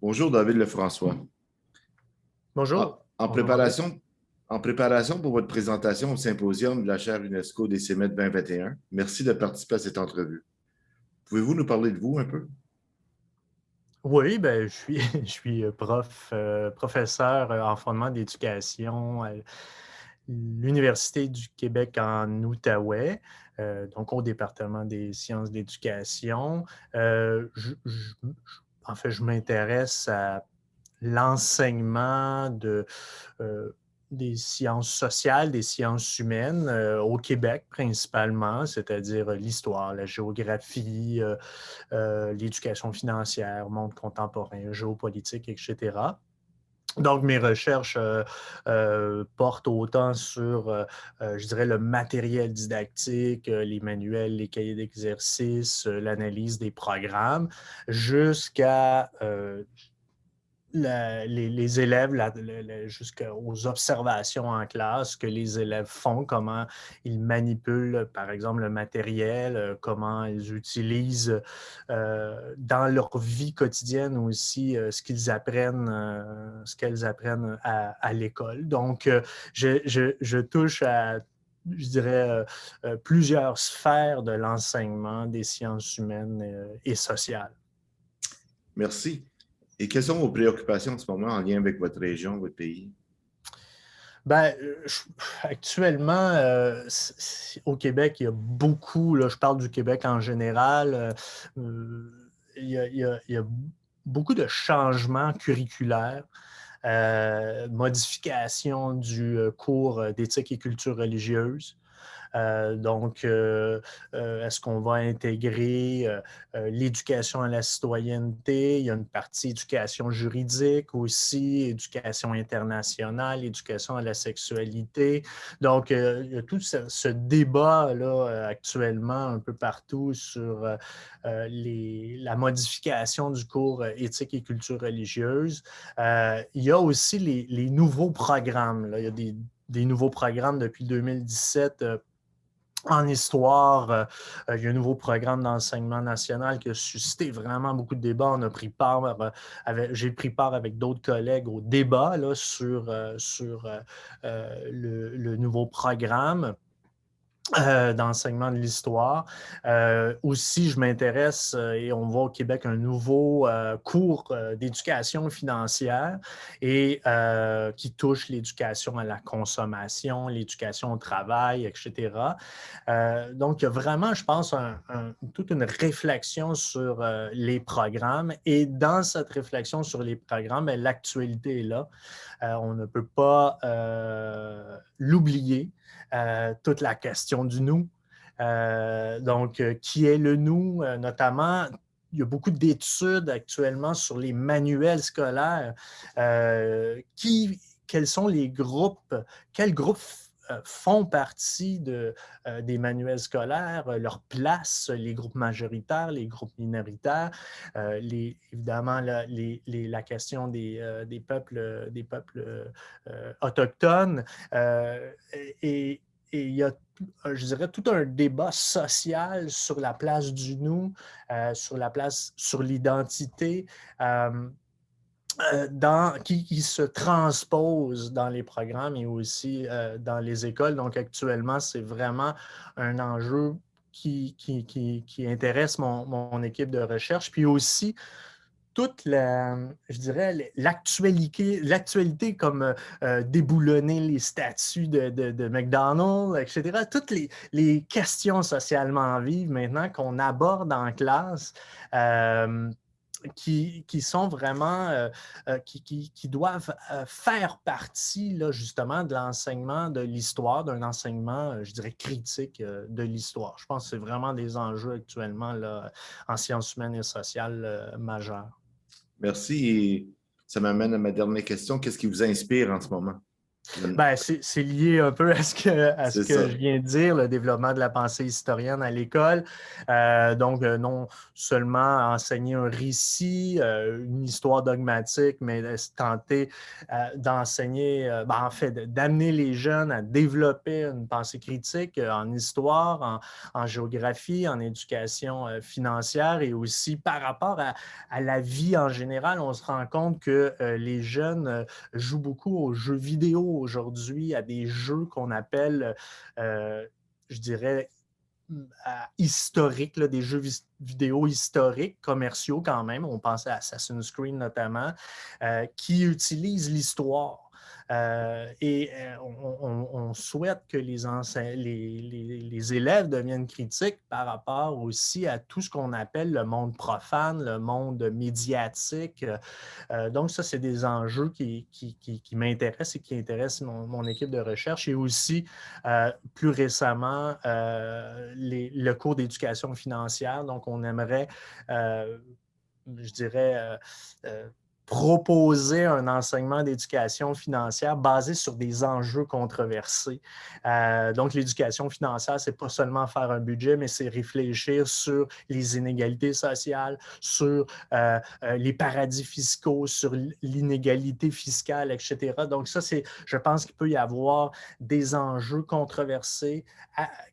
Bonjour David Lefrançois. En, Bonjour, en bonjour Maurice. préparation, en préparation pour votre présentation au symposium de la chaire UNESCO des CEMET 2021, merci de participer à cette entrevue. Pouvez-vous nous parler de vous un peu? Oui, ben, je suis professeur en fondement d'éducation à l'Université du Québec en Outaouais, donc au département des sciences de l'éducation. En fait, je m'intéresse à l'enseignement euh, des sciences sociales, des sciences humaines au Québec principalement, c'est-à-dire l'histoire, la géographie, l'éducation financière, monde contemporain, géopolitique, etc. Donc, mes recherches portent autant sur, je dirais, le matériel didactique, les manuels, les cahiers d'exercice, l'analyse des programmes, jusqu'à les élèves, jusqu'aux observations en classe que les élèves font, comment ils manipulent, par exemple, le matériel, comment ils utilisent dans leur vie quotidienne aussi ce qu'elles apprennent à l'école. Donc, je touche à, je dirais, plusieurs sphères de l'enseignement des sciences humaines et sociales. Merci. Et quelles sont vos préoccupations en ce moment en lien avec votre région, votre pays? Ben, actuellement, au Québec, il y a beaucoup, là, je parle du Québec en général, il y a beaucoup de changements curriculaires, modification du cours d'éthique et culture religieuse. Est-ce qu'on va intégrer l'éducation à la citoyenneté? Il y a une partie éducation juridique aussi, éducation internationale, éducation à la sexualité. Donc, il y a tout ce débat-là actuellement un peu partout sur la modification du cours éthique et culture religieuse. Il y a aussi les nouveaux programmes, là. Il y a des nouveaux programmes depuis 2017 en histoire. Il y a un nouveau programme d'enseignement national qui a suscité vraiment beaucoup de débats. On a pris part, j'ai pris part avec d'autres collègues au débat là, sur le nouveau programme d'enseignement de l'histoire. Aussi, je m'intéresse et on voit au Québec un nouveau cours d'éducation financière et qui touche l'éducation à la consommation, l'éducation au travail, etc. Donc, il y a vraiment, je pense, toute une réflexion sur les programmes et dans cette réflexion sur les programmes, l'actualité est là. On ne peut pas l'oublier. Toute la question du nous. Qui est le nous, notamment, il y a beaucoup d'études actuellement sur les manuels scolaires. Quels sont les groupes, quels groupes font partie des manuels scolaires, leur place, les groupes majoritaires, les groupes minoritaires, évidemment la question des peuples autochtones. Et, et il y a, je dirais, tout un débat social sur la place du nous, sur l'identité, qui se transpose dans les programmes et aussi dans les écoles. Donc, actuellement, c'est vraiment un enjeu qui intéresse mon équipe de recherche. Puis aussi, je dirais, l'actualité comme déboulonner les statuts de McDonald's, etc. Toutes les questions socialement vives maintenant qu'on aborde en classe, qui sont vraiment, qui doivent faire partie là, justement de l'enseignement de l'histoire, d'un enseignement, je dirais, critique de l'histoire. Je pense que c'est vraiment des enjeux actuellement là, en sciences humaines et sociales majeurs. Merci. Et ça m'amène à ma dernière question. Qu'est-ce qui vous inspire en ce moment? Ben, c'est lié un peu à ce C'est que ça. je viens de dire, le développement de la pensée historienne à l'école. Donc, non seulement enseigner un récit, une histoire dogmatique, mais tenter d'enseigner, en fait, d'amener les jeunes à développer une pensée critique en histoire, en géographie, en éducation financière et aussi par rapport à la vie en général. On se rend compte que les jeunes joue beaucoup aux jeux vidéo aujourd'hui, à des jeux qu'on appelle, je dirais, historiques, là, des jeux vidéo historiques, commerciaux quand même. On pense à Assassin's Creed notamment, qui utilisent l'histoire. On souhaite que les élèves deviennent critiques par rapport aussi à tout ce qu'on appelle le monde profane, le monde médiatique. Donc, ça, c'est des enjeux qui m'intéressent et qui intéressent mon équipe de recherche. Et aussi, plus récemment, le cours d'éducation financière. Donc, on aimerait, je dirais, proposer un enseignement d'éducation financière basé sur des enjeux controversés. Donc, l'éducation financière, c'est pas seulement faire un budget, mais c'est réfléchir sur les inégalités sociales, sur les paradis fiscaux, sur l'inégalité fiscale, etc. Donc, ça, je pense qu'il peut y avoir des enjeux controversés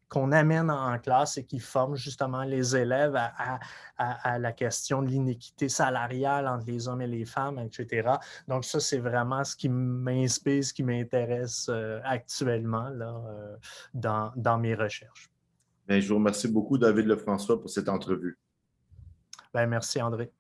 qu'on amène en classe et qui forment justement les élèves à la question de l'inéquité salariale entre les hommes et les femmes, etc. Donc, ça, c'est vraiment ce qui m'inspire, ce qui m'intéresse actuellement là, dans mes recherches. Bien, je vous remercie beaucoup, David Lefrançois, pour cette entrevue. Bien, merci, André.